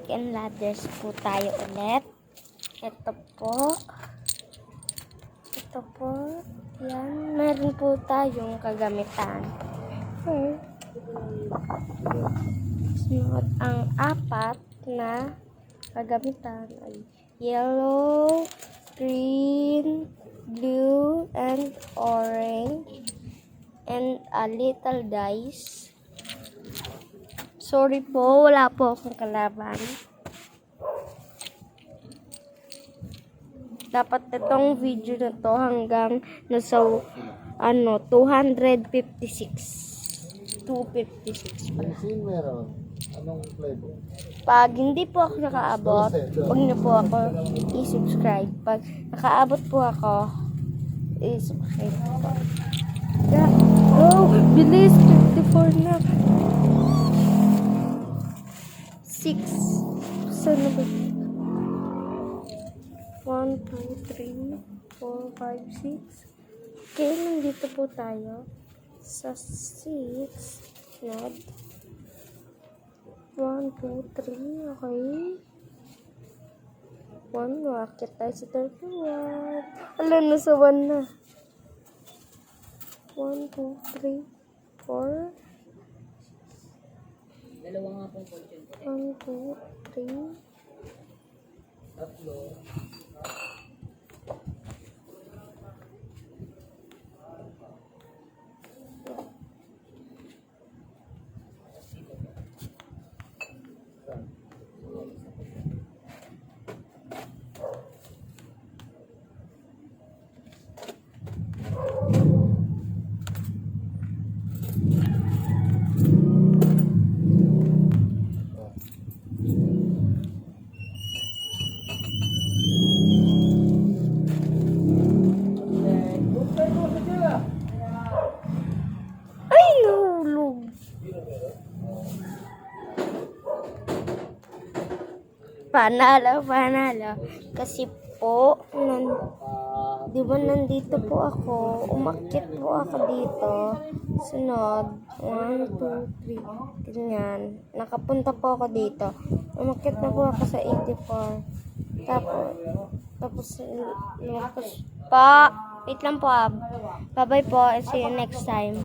snake and ladders po tayo ulit. Ito po. Ito po. Yan. Meron po tayong kagamitan. Sunod ang apat na kagamitan ay yellow, green, blue, and orange. And a little dice. Sorry po, wala po akong kalaban. Dapat itong video na to hanggang nasa 256. 256 pala. Meron. Anong flavor? Pag hindi po ako nakaabot, huwag niyo po ako i-subscribe. Pag nakaabot po ako, i-subscribe po. Yeah. Oh, bilis! 54 na. 6. Saan ba? 1, 2, 3, 4, 5, 6. Okay, nandito po tayo sa 6. Nod. 1, 2, 3. Okay. 1. Wakit tayo sa 31. Alam, nasa 1 na. 1, 2, 3, 4. Dalawa nga pong content. 1, 2, 3. Tatlo. Ay, nahulog. Panalo. Kasi po, di ba nandito po ako, umakyat po ako dito. Sunod, 1, 2, 3, ganyan. Nakapunta po ako dito. Umakyat na po ako sa 84. Tapos, lumapos pa. Wait lang po. Bye-bye po. See you next time.